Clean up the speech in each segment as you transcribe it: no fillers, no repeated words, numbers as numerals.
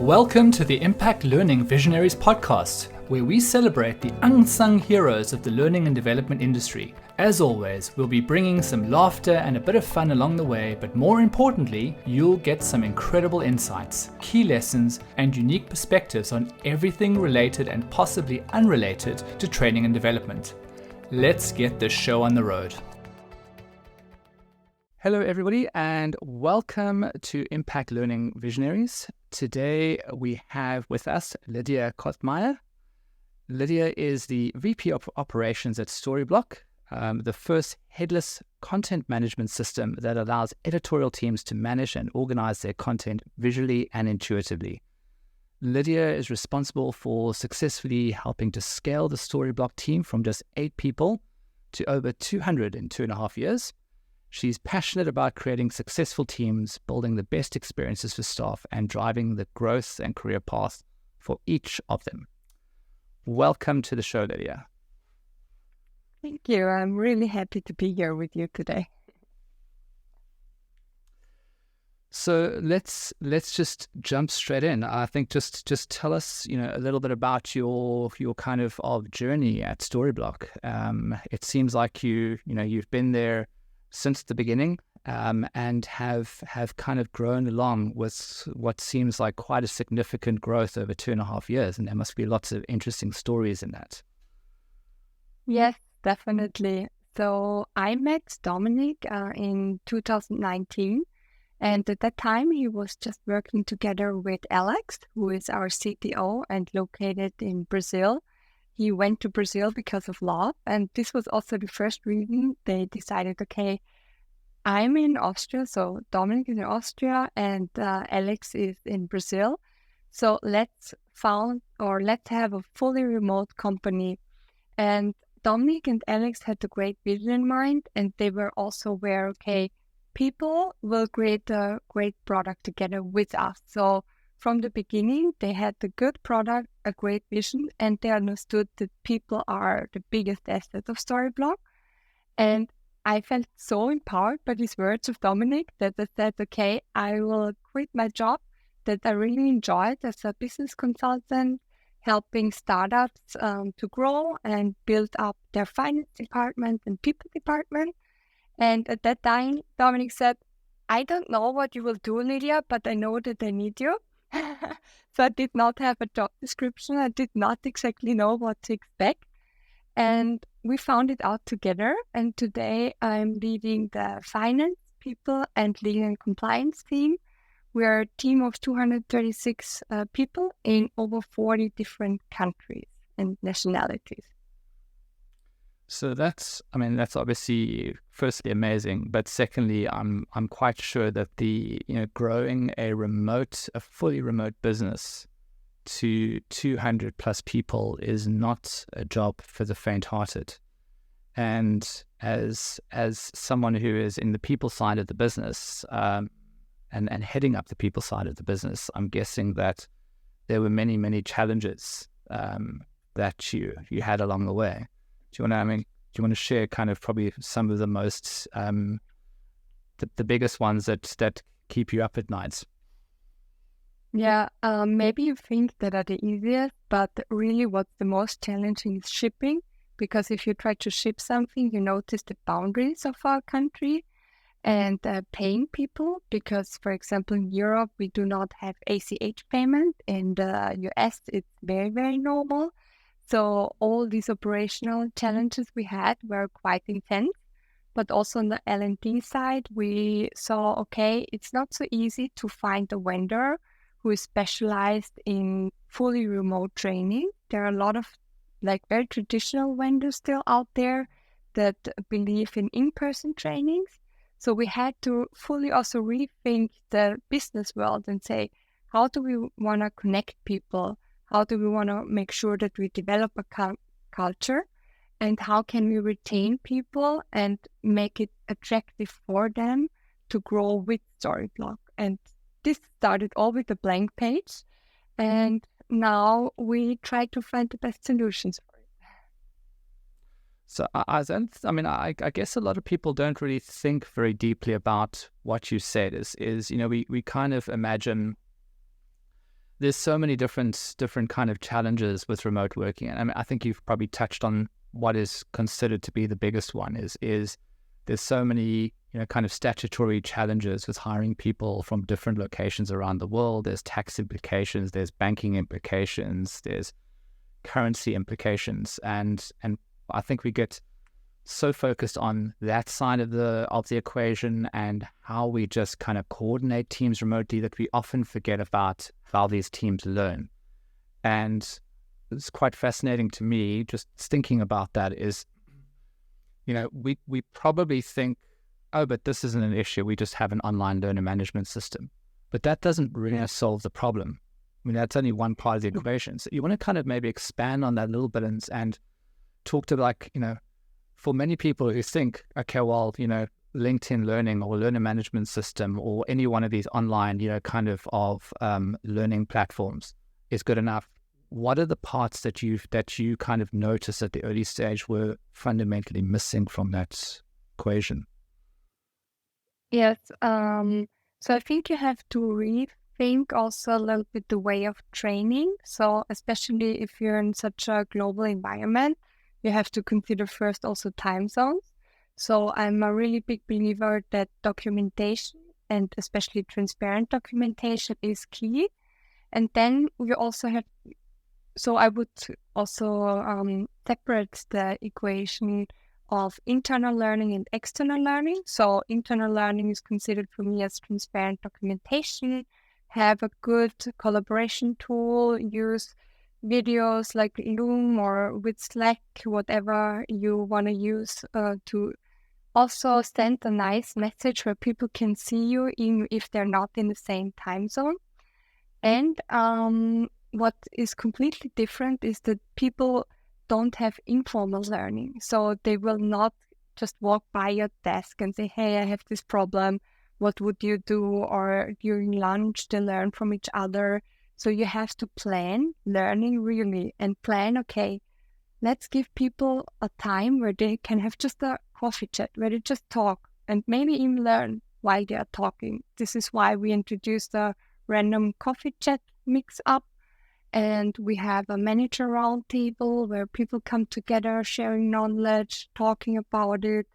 Welcome to the Impact Learning Visionaries podcast, where we celebrate the unsung heroes of the learning and development industry. As always, we'll be bringing some laughter and a bit of fun along the way, but more importantly, you'll get some incredible insights, key lessons, and unique perspectives on everything related and possibly unrelated to training and development. Let's get this show on the road. Hello, everybody, and welcome to Impact Learning Visionaries. Today, we have with us Lydia Kothmeier. Lydia is the VP of Operations at Storyblock, the first headless content management system that allows editorial teams to manage and organize their content visually and intuitively. Lydia is responsible for successfully helping to scale the Storyblock team from just 8 people to over 200 in 2.5 years. She's passionate about creating successful teams, building the best experiences for staff, and driving the growth and career path for each of them. Welcome to the show, Lydia. Thank you. I'm really happy to be here with you today. So let's just jump straight in. I think just tell us, a little bit about your kind of journey at Storyblock. It seems like you've been there since the beginning, and have kind of grown along with what seems like quite a significant growth over 2.5 years, and there must be lots of interesting stories in that. Yes, definitely. So I met Dominic in 2019, and at that time he was just working together with Alex, who is our CTO and located in Brazil. He went to Brazil because of love, and this was also the first reason they decided, okay, I'm in Austria, so Dominic is in Austria and Alex is in Brazil. So let's have a fully remote company. And Dominic and Alex had a great vision in mind, and they were also aware, okay, people will create a great product together with us. So from the beginning, they had a good product, a great vision, and they understood that people are the biggest asset of Storyblock. And I felt so empowered by these words of Dominic that I said, okay, I will quit my job that I really enjoyed as a business consultant, helping startups to grow and build up their finance department and people department. And at that time, Dominic said, I don't know what you will do, Lydia, but I know that I need you. So I did not have a job description. I did not exactly know what to expect. And we found it out together. And today I'm leading the finance people and legal and compliance team. We are a team of 236 people in over 40 different countries and nationalities. So that's obviously firstly amazing, but secondly, I'm quite sure that the growing a fully remote business to 200 plus people is not a job for the faint-hearted. And as someone who is in the people side of the business and heading up the people side of the business, I'm guessing that there were many challenges that you had along the way. Do you want to share kind of probably some of the most, the biggest ones that keep you up at night? Yeah, maybe you think that are the easiest, but really what's the most challenging is shipping, because if you try to ship something, you notice the boundaries of our country, and paying people, because, for example, in Europe, we do not have ACH payment. In the US, it's very, very normal. So all these operational challenges we had were quite intense. But also on the L&D side, we saw, okay, it's not so easy to find a vendor who is specialized in fully remote training. There are a lot of very traditional vendors still out there that believe in in-person trainings. So we had to fully also rethink the business world and say, how do we want to connect people? How do we want to make sure that we develop a culture? And how can we retain people and make it attractive for them to grow with Storyblock? And this started all with a blank page. And now we try to find the best solutions for it. So I guess a lot of people don't really think very deeply about what you said. We kind of imagine there's so many different kind of challenges with remote working. And I mean, I think you've probably touched on what is considered to be the biggest one is there's so many, kind of statutory challenges with hiring people from different locations around the world. There's tax implications, there's banking implications, there's currency implications. And I think we get so focused on that side of the equation and how we just kind of coordinate teams remotely that we often forget about how these teams learn. And it's quite fascinating to me just thinking about that is, we probably think, oh, but this isn't an issue. We just have an online learner management system. But that doesn't really solve the problem. I mean, that's only one part of the equation. So you want to kind of maybe expand on that a little bit and talk to for many people who think, okay, well, LinkedIn Learning or learner management system or any one of these online, kind of learning platforms is good enough. What are the parts that you kind of notice at the early stage were fundamentally missing from that equation? Yes. So I think you have to rethink also a little bit the way of training. So especially if you're in such a global environment, you have to consider first also time zones. So I'm a really big believer that documentation and especially transparent documentation is key. And then we also have, so I would also separate the equation of internal learning and external learning. So internal learning is considered for me as transparent documentation, have a good collaboration tool, use videos like Loom or with Slack, whatever you want to use to also send a nice message where people can see you even if they're not in the same time zone. And what is completely different is that people don't have informal learning. So they will not just walk by your desk and say, hey, I have this problem. What would you do? Or during lunch, they learn from each other. So you have to plan learning really and plan, okay, let's give people a time where they can have just a coffee chat, where they just talk and maybe even learn while they are talking. This is why we introduced a random coffee chat mix up. And we have a manager roundtable where people come together, sharing knowledge, talking about it.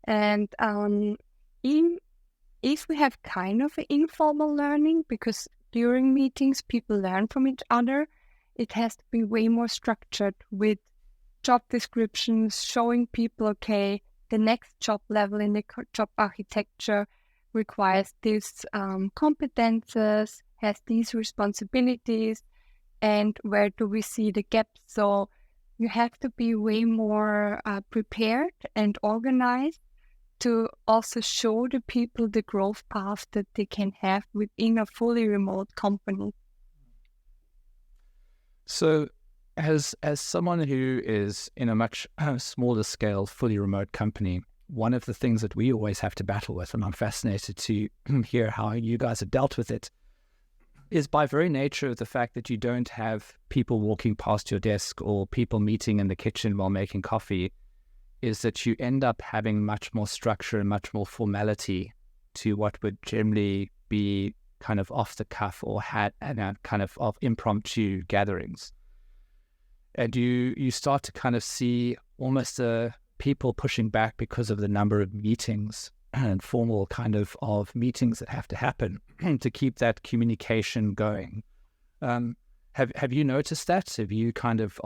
And even if we have kind of informal learning, because during meetings, people learn from each other, it has to be way more structured with job descriptions, showing people, okay, the next job level in the job architecture requires these competences, has these responsibilities, and where do we see the gaps? So you have to be way more prepared and organized to also show the people the growth path that they can have within a fully remote company. So as someone who is in a much smaller scale, fully remote company, one of the things that we always have to battle with, and I'm fascinated to hear how you guys have dealt with it, is by very nature of the fact that you don't have people walking past your desk or people meeting in the kitchen while making coffee, is that you end up having much more structure and much more formality to what would generally be kind of off the cuff or kind of impromptu gatherings. And you start to kind of see almost people pushing back because of the number of meetings and formal kind of meetings that have to happen to keep that communication going. Have you noticed that? Have you kind of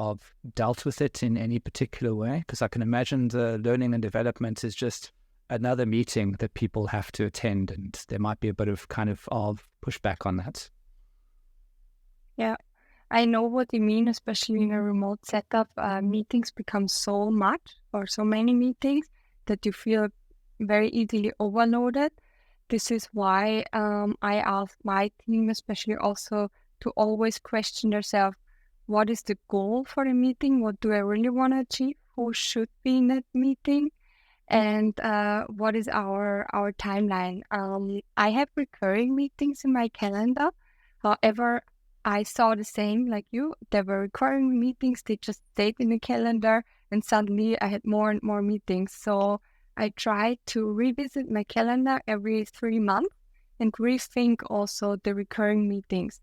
dealt with it in any particular way? Because I can imagine the learning and development is just another meeting that people have to attend, and there might be a bit of kind of pushback on that. Yeah, I know what you mean, especially in a remote setup. Meetings become so much or so many meetings that you feel very easily overloaded. This is why I ask my team, especially also, to always question themselves, what is the goal for the meeting? What do I really want to achieve? Who should be in that meeting? And what is our timeline? I have recurring meetings in my calendar. However, I saw the same like you. There were recurring meetings. They just stayed in the calendar, and suddenly I had more and more meetings. So I try to revisit my calendar every 3 months and rethink also the recurring meetings.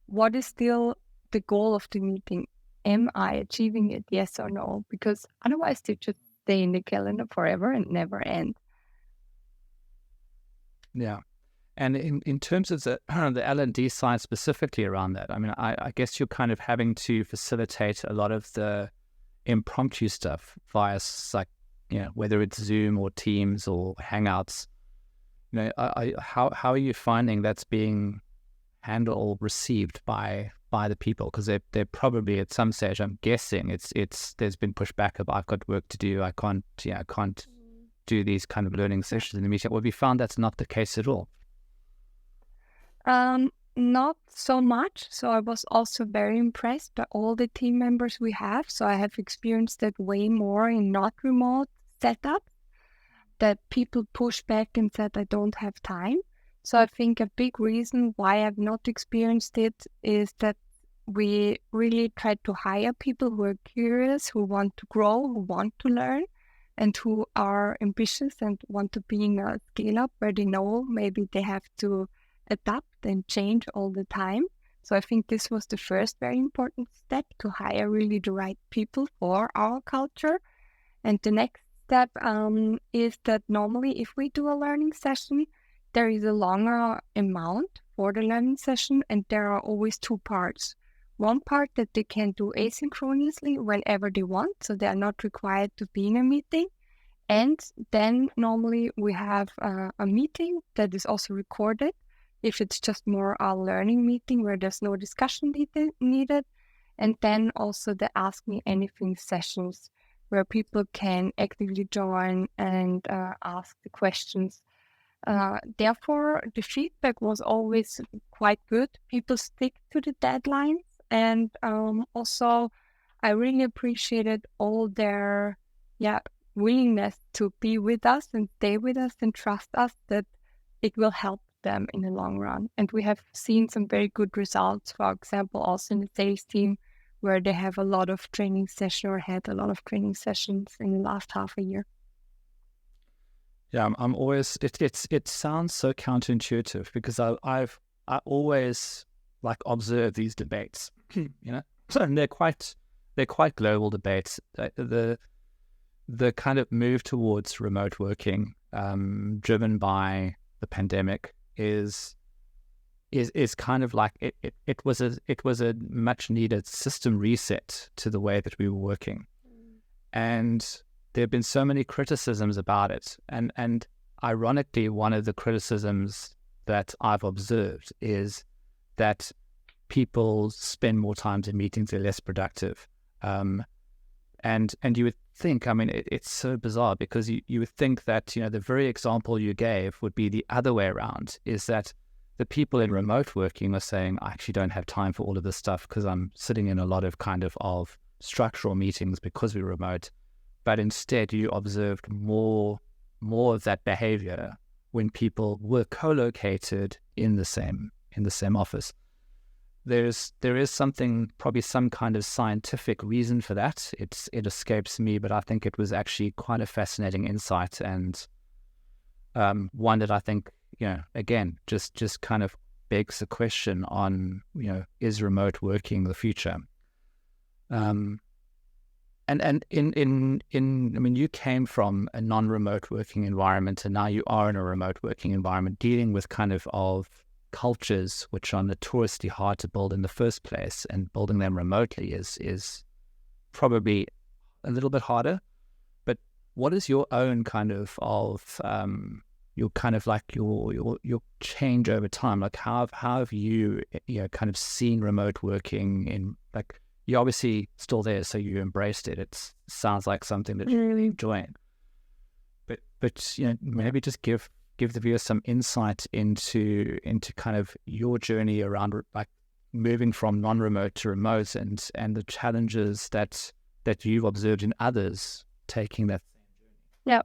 what is still the goal of the meeting? Am I achieving it? Yes or no? Because otherwise they just stay in the calendar forever and never end. Yeah. And in terms of the L&D side specifically around that, I mean, I guess you're kind of having to facilitate a lot of the impromptu stuff via, like, whether it's Zoom or Teams or Hangouts. How are you finding that's being handled or received by the people? Because they're probably at some stage, I'm guessing there's been pushback of, I've got work to do, I can't do these kind of learning sessions in the meeting. Well, we found that's not the case at all. Not so much. So I was also very impressed by all the team members we have. So I have experienced that way more in not remote setup, that people push back and said, I don't have time. So I think a big reason why I've not experienced it is that we really try to hire people who are curious, who want to grow, who want to learn, and who are ambitious and want to be in a scale up where they know maybe they have to adapt and change all the time. So I think this was the first very important step, to hire really the right people for our culture. And the next step is that normally if we do a learning session, there is a longer amount for the learning session, and there are always two parts. One part that they can do asynchronously whenever they want, so they are not required to be in a meeting. And then normally we have a meeting that is also recorded, if it's just more a learning meeting where there's no discussion needed. And then also the Ask Me Anything sessions, where people can actively join and ask the questions. Therefore, the feedback was always quite good. People stick to the deadlines. And also, I really appreciated all their willingness to be with us and stay with us and trust us that it will help them in the long run. And we have seen some very good results, for example, also in the sales team, where they have a lot of training sessions or had a lot of training sessions in the last half a year. Yeah, I'm always, it sounds so counterintuitive, because I always like observe these debates, and they're quite global debates. The kind of move towards remote working, driven by the pandemic, is kind of like it was a much needed system reset to the way that we were working. And there have been so many criticisms about it, and ironically, one of the criticisms that I've observed is that people spend more time in meetings, they're less productive. And you would think, I mean, it's so bizarre, because you would think that, the very example you gave would be the other way around, is that the people in remote working are saying, I actually don't have time for all of this stuff because I'm sitting in a lot of kind of structural meetings because we're remote. But instead, you observed more of that behavior when people were co-located in the same office. There is something, probably some kind of scientific reason for that. It escapes me, but I think it was actually quite a fascinating insight, and one that I think, again, just kind of begs the question on, is remote working the future? And in I mean, you came from a non-remote working environment, and now you are in a remote working environment, dealing with kind of cultures which are notoriously hard to build in the first place, and building them remotely is probably a little bit harder. But what is your own kind of your kind of like your change over time? Like how have you kind of seen remote working in, like, you're obviously still there, so you embraced it. It sounds like something that you're enjoying. But maybe just give the viewers some insight into kind of your journey around, like, moving from non-remote to remote, and the challenges that you've observed in others taking that same journey.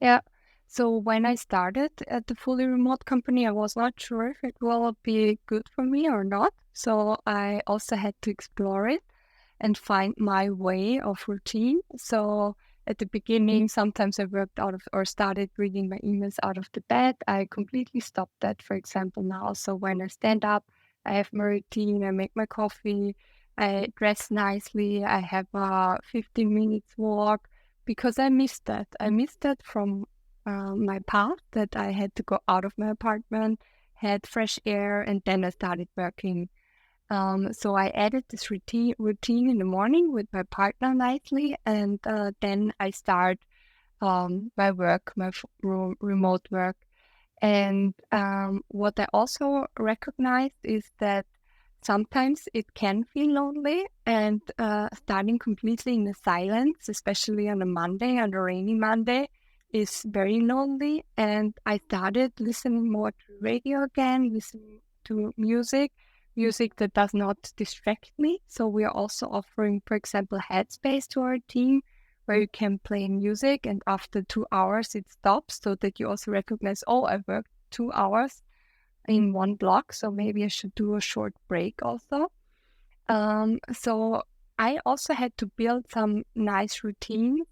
Yeah. So when I started at the fully remote company, I was not sure if it will be good for me or not. So I also had to explore it and find my way of routine. So at the beginning, sometimes I worked out of, or started reading my emails out of the bed. I completely stopped that, for example, now. So when I stand up, I have my routine, I make my coffee, I dress nicely, I have a 15 minutes walk, because I missed that. I missed that from my past, that I had to go out of my apartment, had fresh air, and then I started working. So I added this routine in the morning with my partner nicely, and then I start my work, my remote work. And what I also recognized is that sometimes it can feel lonely, and starting completely in the silence, especially on a Monday, on a rainy Monday, is very lonely. And I started listening more to radio again, listening to music that does not distract me. So we are also offering, for example, Headspace to our team, where you can play music, and after 2 hours it stops, so that you also recognize, oh, I worked 2 hours in one block, so maybe I should do a short break also. So I also had to build some nice routines,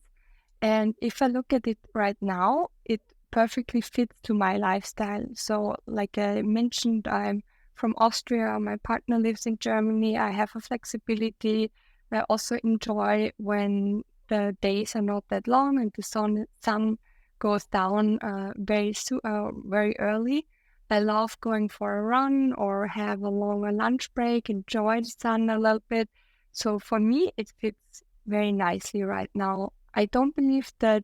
and if I look at it right now, it perfectly fits to my lifestyle. So like I mentioned, I'm from Austria, my partner lives in Germany, I have a flexibility. I also enjoy when the days are not that long and the sun goes down very early. I love going for a run or have a longer lunch break, enjoy the sun a little bit. So for me, it fits very nicely right now. I don't believe that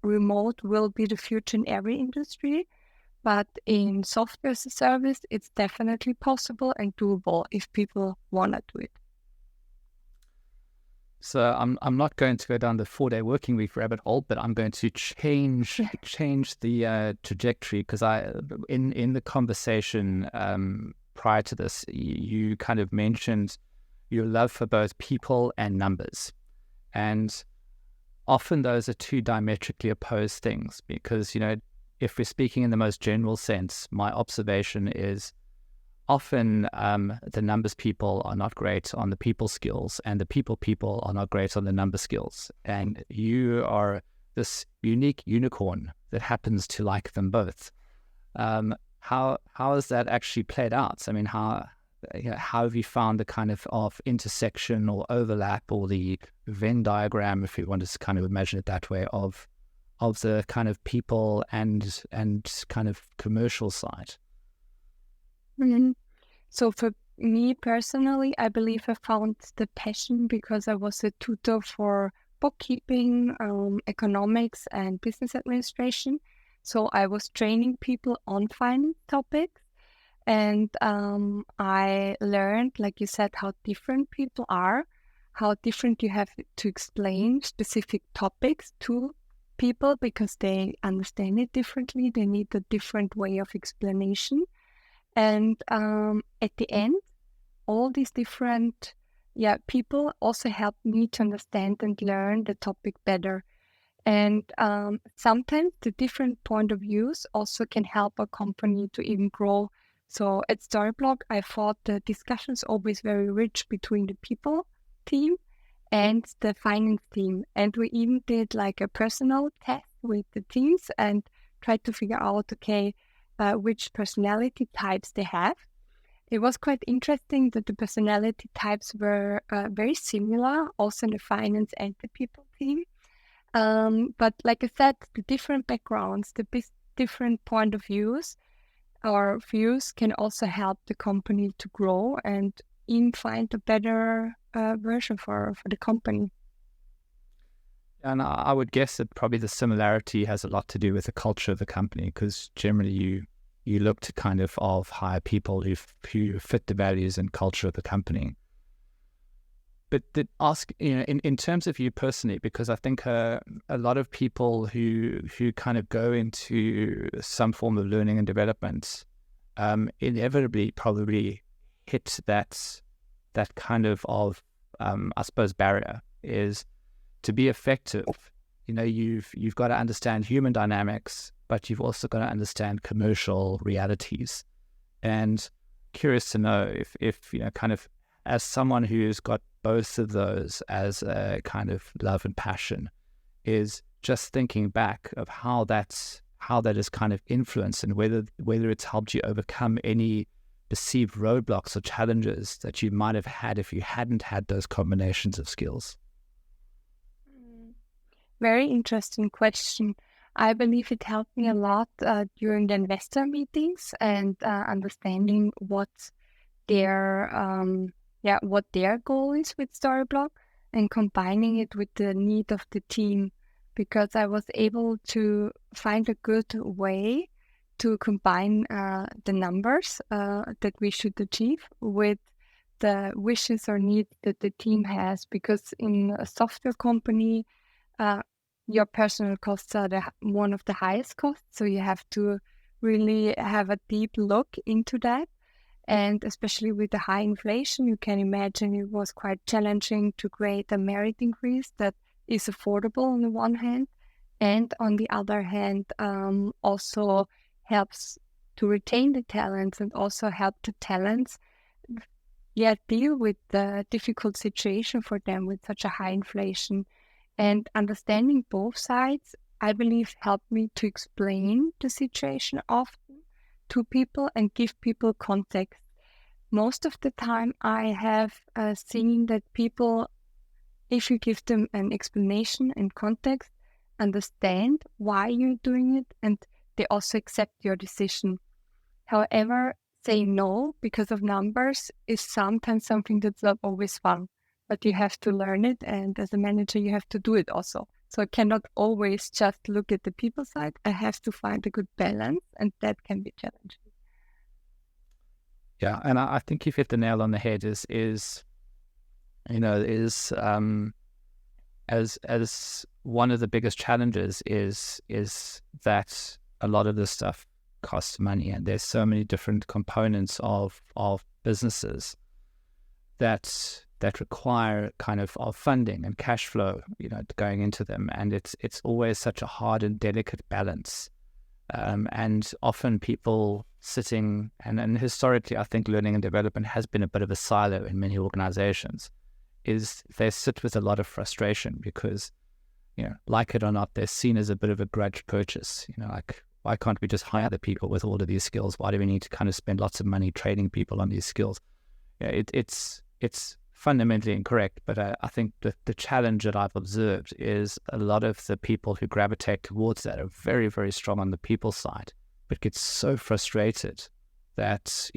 remote will be the future in every industry, but in software as a service, it's definitely possible and doable if people want to do it. So I'm not going to go down the 4-day working week rabbit hole, but I'm going to change the trajectory, because in the conversation prior to this, you kind of mentioned your love for both people and numbers, and often those are two diametrically opposed things, because if we're speaking in the most general sense, my observation is often the numbers people are not great on the people skills, and the people are not great on the number skills. And you are this unique unicorn that happens to like them both. How has that actually played out? I mean, how have you found the kind of intersection or overlap, or the Venn diagram, if you want to kind of imagine it that way, of the kind of people and kind of commercial side? Mm-hmm. So for me personally, I believe I found the passion because I was a tutor for bookkeeping, economics, and business administration. So I was training people on finance topics, and I learned, like you said, how different people are, how different you have to explain specific topics to people because they understand it differently. They need a different way of explanation. And at the end, all these different people also help me to understand and learn the topic better. And sometimes the different point of views also can help a company to even grow. So at Storyblog, I thought the discussions always very rich between the people team and the finance team. And we even did like a personal test with the teams and tried to figure out, okay, which personality types they have. It was quite interesting that the personality types were very similar, also in the finance and the people team. But like I said, the different backgrounds, the different point of views or views can also help the company to grow and even find a better version for the company. And I would guess that probably the similarity has a lot to do with the culture of the company, because generally you look to kind of hire people who fit the values and culture of the company. But ask, in terms of you personally, because I think a lot of people who kind of go into some form of learning and development inevitably probably hit that kind of I suppose barrier is to be effective. You've got to understand human dynamics, but you've also got to understand commercial realities. And curious to know if kind of as someone who's got both of those as a kind of love and passion, is just thinking back of how that is kind of influenced, and whether it's helped you overcome any perceived roadblocks or challenges that you might have had if you hadn't had those combinations of skills? Very interesting question. I believe it helped me a lot during the investor meetings and understanding what their goal is with Storyblock and combining it with the need of the team, because I was able to find a good way to combine the numbers that we should achieve with the wishes or needs that the team has. Because in a software company, your personal costs are one of the highest costs, so you have to really have a deep look into that. And especially with the high inflation, you can imagine it was quite challenging to create a merit increase that is affordable on the one hand, and on the other hand, also helps to retain the talents and also help the talents deal with the difficult situation for them with such a high inflation. And understanding both sides, I believe, helped me to explain the situation often to people and give people context. Most of the time, I have seen that people, if you give them an explanation and context, understand why you're doing it, and they also accept your decision. However, saying no because of numbers is sometimes something that's not always fun, but you have to learn it, and as a manager, you have to do it also. So I cannot always just look at the people side. I have to find a good balance, and that can be challenging. Yeah, and I think you've hit the nail on the head. As one of the biggest challenges is that a lot of this stuff costs money, and there's so many different components of businesses that require kind of funding and cash flow, going into them, and it's always such a hard and delicate balance. And often people sitting, and historically, I think learning and development has been a bit of a silo in many organizations, is they sit with a lot of frustration because, like it or not, they're seen as a bit of a grudge purchase. Like, why can't we just hire the people with all of these skills? Why do we need to kind of spend lots of money training people on these skills? It's fundamentally incorrect, but I think that the challenge that I've observed is a lot of the people who gravitate towards that are very, very strong on the people side, but get so frustrated that,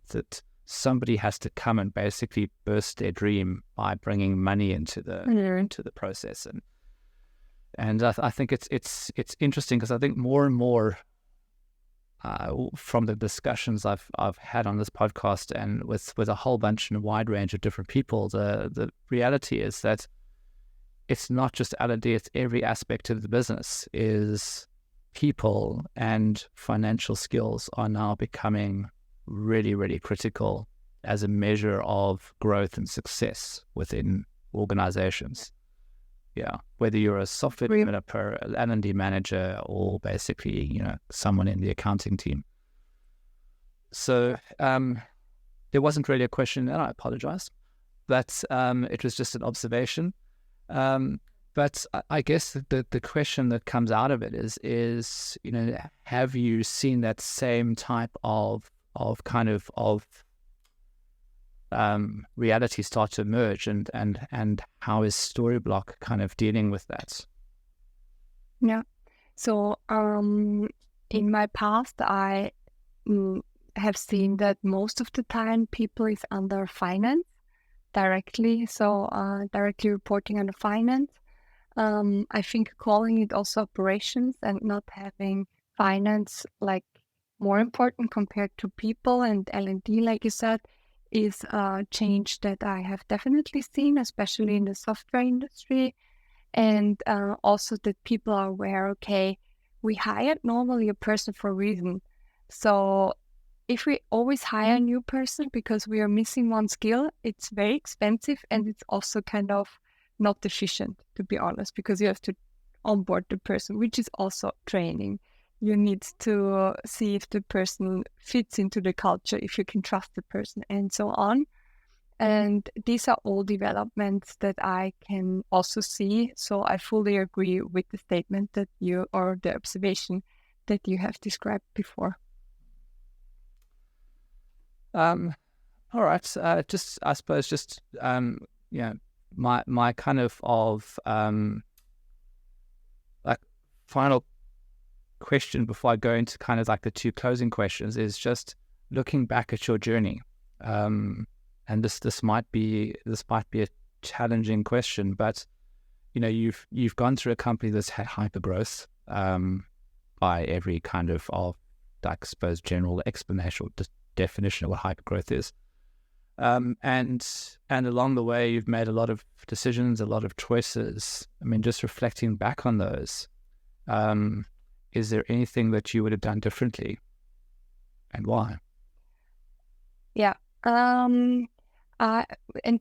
that somebody has to come and basically burst their dream by bringing money into the process. And I think it's interesting because I think more and more from the discussions I've had on this podcast and with a whole bunch and a wide range of different people, the reality is that it's not just L&D, it's every aspect of the business. Is people and financial skills are now becoming really, really critical as a measure of growth and success within organizations. Yeah, whether you're a software developer, an L&D manager, or basically, someone in the accounting team. So there wasn't really a question, and I apologize, but it was just an observation. But I guess the question that comes out of it is have you seen that same type of reality start to emerge, and how is Storyblock kind of dealing with that? Yeah. So in my past, I have seen that most of the time people is under finance directly. So directly reporting under finance. I think calling it also operations and not having finance like more important compared to people and L&D, like you said, is a change that I have definitely seen, especially in the software industry. And also that people are aware, okay, we hired normally a person for a reason. So if we always hire a new person because we are missing one skill, it's very expensive, and it's also kind of not efficient, to be honest, because you have to onboard the person, which is also training. You need to see if the person fits into the culture, if you can trust the person, and so on. And these are all developments that I can also see. So I fully agree with the statement that or the observation that you have described before. All right. Just, I suppose, just my kind of like final question before I go into kind of like the two closing questions is just looking back at your journey. And this might be a challenging question, but you've gone through a company that's had hyper growth by every kind of like, I suppose, general explanation or definition of what hyper growth is. And along the way, you've made a lot of decisions, a lot of choices. I mean, just reflecting back on those, is there anything that you would have done differently, and why? Yeah. And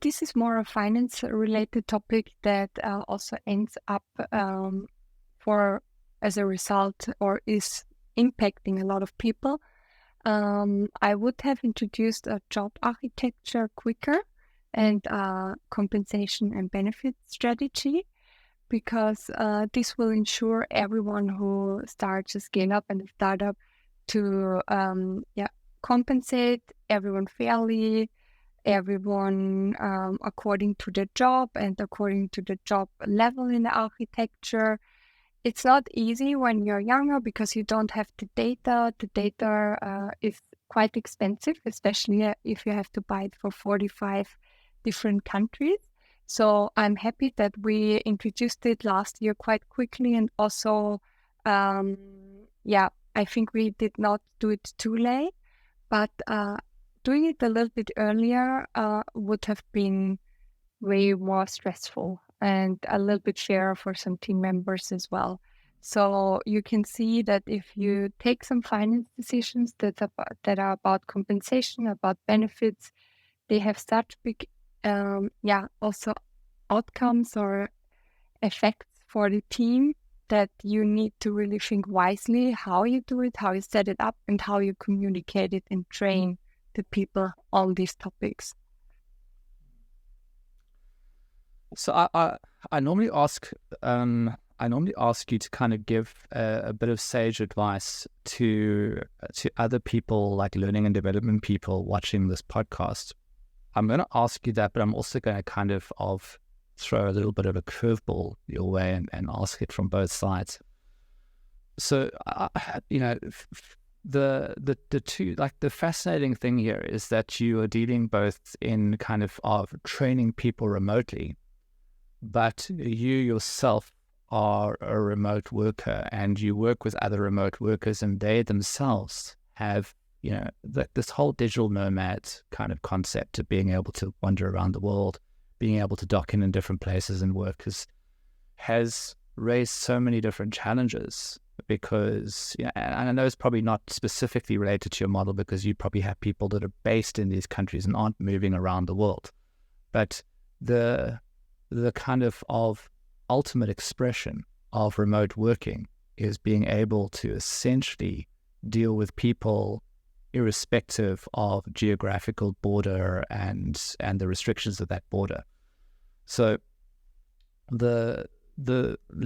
this is more a finance-related topic that also ends up as a result or is impacting a lot of people. I would have introduced a job architecture quicker and compensation and benefit strategy, because this will ensure everyone who starts a scale-up and a startup to compensate everyone fairly, everyone according to the job and according to the job level in the architecture. It's not easy when you're younger because you don't have the data. The data is quite expensive, especially if you have to buy it for 45 different countries. So I'm happy that we introduced it last year quite quickly, and also, I think we did not do it too late, but doing it a little bit earlier would have been way more stressful and a little bit fairer for some team members as well. So you can see that if you take some finance decisions that are about compensation, about benefits, they have such big, also outcomes or effects for the team, that you need to really think wisely how you do it, how you set it up, and how you communicate it and train the people on these topics. So I normally ask you to kind of give a bit of sage advice to other people, like learning and development people watching this podcast. I'm going to ask you that, but I'm also going to kind of throw a little bit of a curveball your way and ask it from both sides. So the two, like, the fascinating thing here is that you are dealing both in kind of training people remotely, but you yourself are a remote worker and you work with other remote workers, and they themselves have, this whole digital nomad kind of concept of being able to wander around the world, being able to dock in different places and work has raised so many different challenges, because, and I know it's probably not specifically related to your model because you probably have people that are based in these countries and aren't moving around the world, but the kind of ultimate expression of remote working is being able to essentially deal with people irrespective of geographical border and the restrictions of that border. So let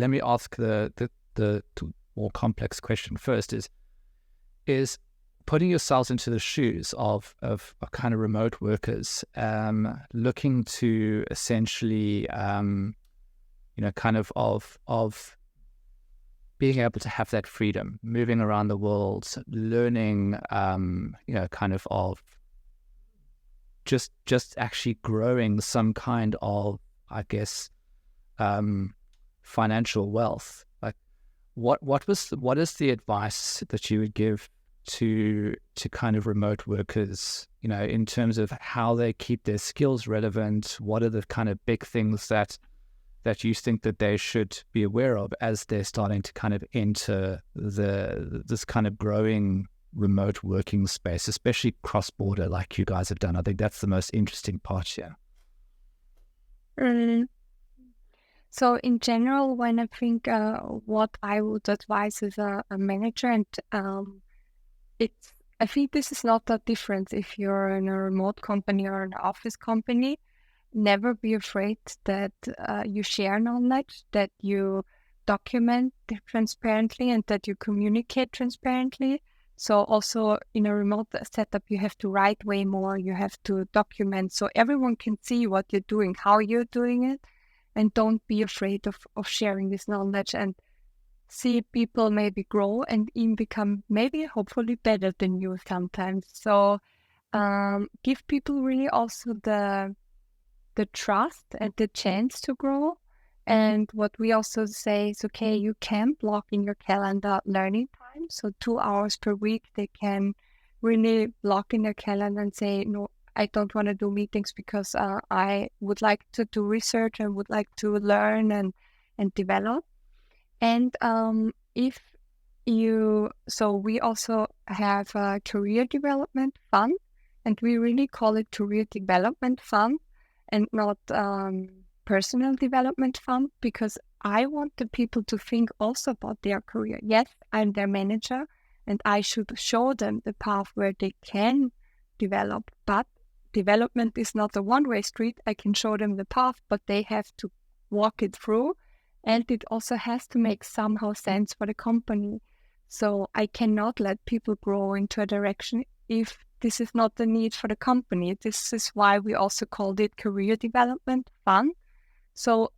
me ask the more complex question first, is putting yourselves into the shoes of kind of remote workers looking to essentially kind of being able to have that freedom, moving around the world, learning, kind of just actually growing some kind of, I guess, financial wealth. Like, what is the advice that you would give to kind of remote workers, in terms of how they keep their skills relevant? What are the kind of big things that you think that they should be aware of as they're starting to kind of enter this kind of growing remote working space, especially cross-border like you guys have done? I think that's the most interesting part here. So in general, when I think what I would advise as a manager, and I think this is not that different if you're in a remote company or an office company. Never be afraid that you share knowledge, that you document transparently, and that you communicate transparently. So also in a remote setup, you have to write way more, you have to document so everyone can see what you're doing, how you're doing it, and don't be afraid of sharing this knowledge and see people maybe grow and even become maybe hopefully better than you sometimes. So give people really also the trust and the chance to grow. And what we also say is, okay, you can block in your calendar learning time. So 2 hours per week, they can really block in their calendar and say, no, I don't want to do meetings because I would like to do research and would like to learn and develop. And so we also have a career development fund, and we really call it career development fund and not personal development fund, because I want the people to think also about their career. Yes, I'm their manager and I should show them the path where they can develop, but development is not a one-way street. I can show them the path, but they have to walk it through, and it also has to make somehow sense for the company. So I cannot let people grow into a direction if this is not the need for the company. This is why we also called it career development fund. So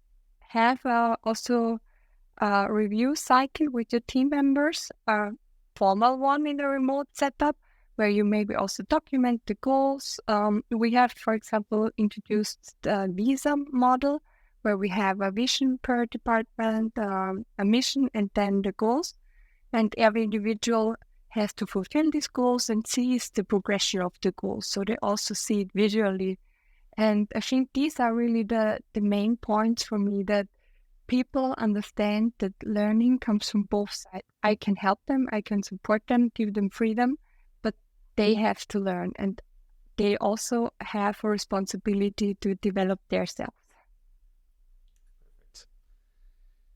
have also a review cycle with your team members, a formal one in a remote setup, where you maybe also document the goals. We have, for example, introduced the visa model, where we have a vision per department, a mission, and then the goals. And every individual has to fulfill these goals and sees the progression of the goals. So they also see it visually. And I think these are really the main points for me, that people understand that learning comes from both sides. I can help them, I can support them, give them freedom, but they have to learn, and they also have a responsibility to develop themselves.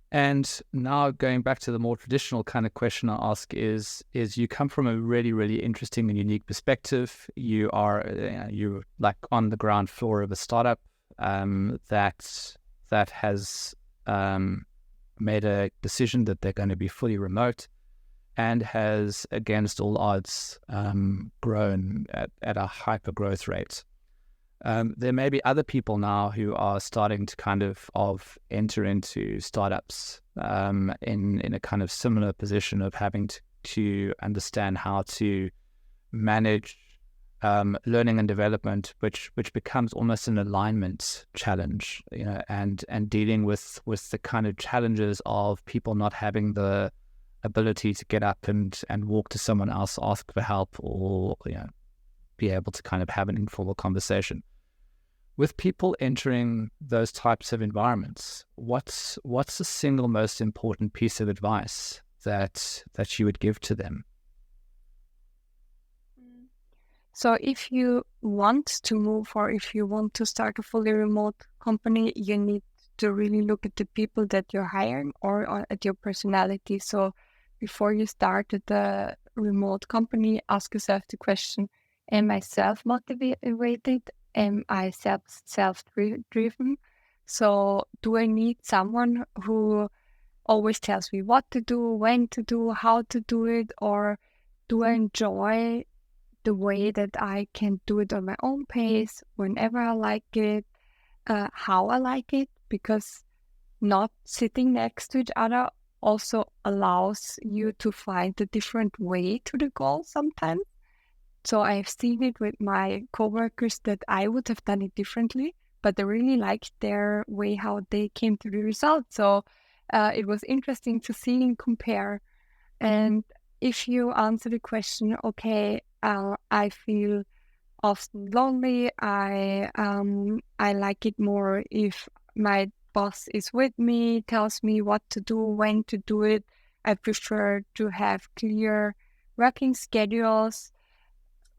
And now going back to the more traditional kind of question I ask is you come from a really, really interesting and unique perspective. You are you're like on the ground floor of a startup that has made a decision that they're going to be fully remote, and has, against all odds, grown at a hyper growth rate. There may be other people now who are starting to kind of enter into startups in a kind of similar position of having to understand how to manage learning and development, which becomes almost an alignment challenge, and dealing with the kind of challenges of people not having the ability to get up and walk to someone else, ask for help, or be able to kind of have an informal conversation. With people entering those types of environments, what's the single most important piece of advice that you would give to them? So if you want to move, or if you want to start a fully remote company, you need to really look at the people that you're hiring, or at your personality. So before you start at the remote company, ask yourself the question, am I self-motivated? Am I self-driven? So do I need someone who always tells me what to do, when to do, how to do it? Or do I enjoy the way that I can do it on my own pace, whenever I like it, how I like it? Because not sitting next to each other also allows you to find a different way to the goal sometimes. So I've seen it with my coworkers that I would have done it differently, but I really liked their way how they came to the result. So it was interesting to see and compare. And if you answer the question, okay, I feel often lonely. I like it more if my boss is with me, tells me what to do, when to do it. I prefer to have clear working schedules.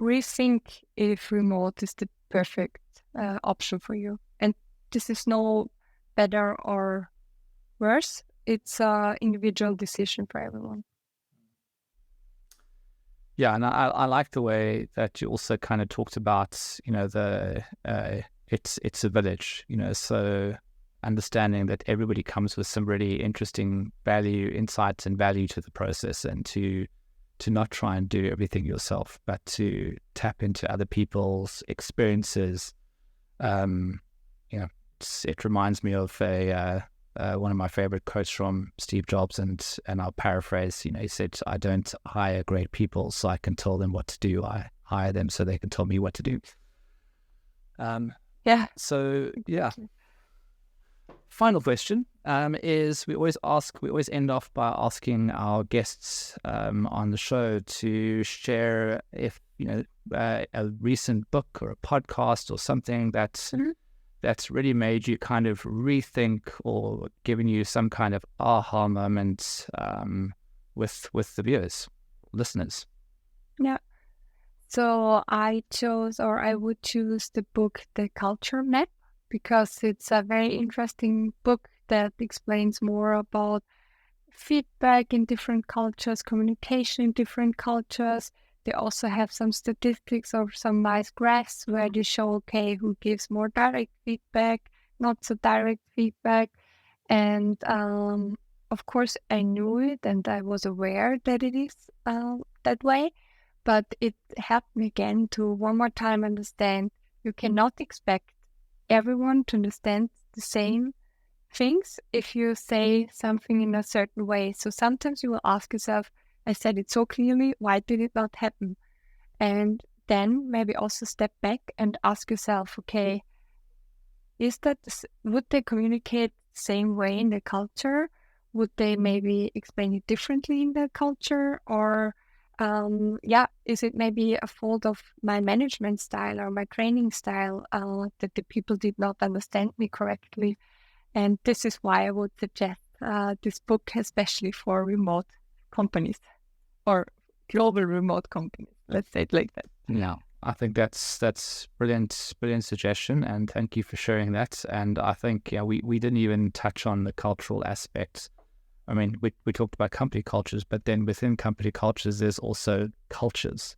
Rethink if remote is the perfect option for you. And this is no better or worse. It's an individual decision for everyone. Yeah, and I like the way that you also kind of talked about, it's a village, so understanding that everybody comes with some really interesting insights and value to the process, and to not try and do everything yourself, but to tap into other people's experiences. It reminds me of one of my favorite quotes from Steve Jobs, and I'll paraphrase. He said, "I don't hire great people so I can tell them what to do. I hire them so they can tell me what to do." So final question is we always end off by asking our guests on the show to share if a recent book or a podcast or something that's really made you kind of rethink or given you some kind of aha moment with the viewers, listeners. Yeah. So I would choose the book The Culture Map, because it's a very interesting book that explains more about feedback in different cultures, communication in different cultures. They also have some statistics or some nice graphs where they show, okay, who gives more direct feedback, not so direct feedback. And of course, I knew it and I was aware that it is that way. But it helped me again to one more time understand you cannot expect everyone to understand the same things if you say something in a certain way. So sometimes you will ask yourself, I said it so clearly, why did it not happen? And then maybe also step back and ask yourself, okay, would they communicate the same way in the culture? Would they maybe explain it differently in the culture? Or is it maybe a fault of my management style or my training style that the people did not understand me correctly? And this is why I would suggest this book, especially for remote companies or global remote companies. Let's say it like that. Yeah, I think that's brilliant suggestion, and thank you for sharing that. And I think we didn't even touch on the cultural aspects. I mean, we talked about company cultures, but then within company cultures, there's also cultures,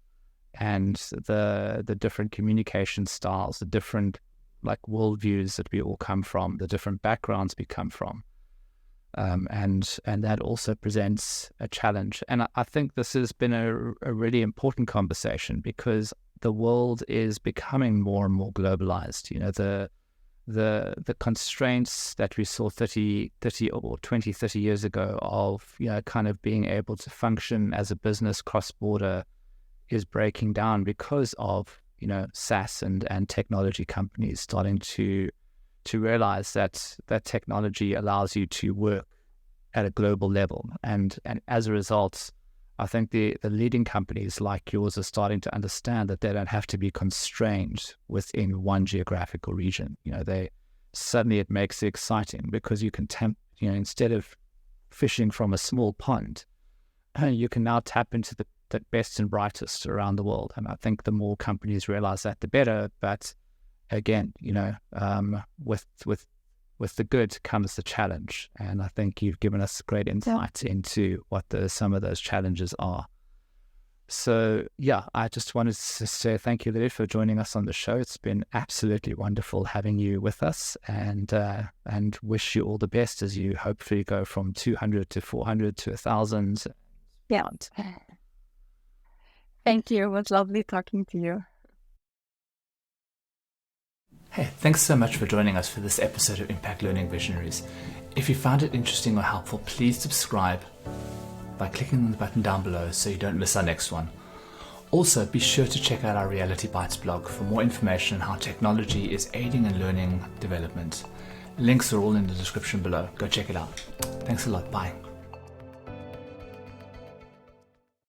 and the different communication styles, the different worldviews that we all come from, the different backgrounds we come from, and that also presents a challenge. And I think this has been a really important conversation because the world is becoming more and more globalized. The constraints that we saw 30 or 20, 30 years ago of, kind of being able to function as a business cross-border is breaking down because of, SaaS and technology companies starting to realize that technology allows you to work at a global level. And as a result, I think the leading companies like yours are starting to understand that they don't have to be constrained within one geographical region. It makes it exciting because you can instead of fishing from a small pond, you can now tap into the best and brightest around the world. And I think the more companies realize that, the better. But again, with the good comes the challenge. And I think you've given us great insight into what some of those challenges are. So, I just wanted to say thank you, Lydia, for joining us on the show. It's been absolutely wonderful having you with us, and wish you all the best as you hopefully go from 200 to 400 to 1,000. Yeah. Thank you. It was lovely talking to you. Hey, thanks so much for joining us for this episode of Impact Learning Visionaries. If you found it interesting or helpful, please subscribe by clicking on the button down below so you don't miss our next one. Also, be sure to check out our Reality Bites blog for more information on how technology is aiding in learning development. Links are all in the description below. Go check it out. Thanks a lot. Bye.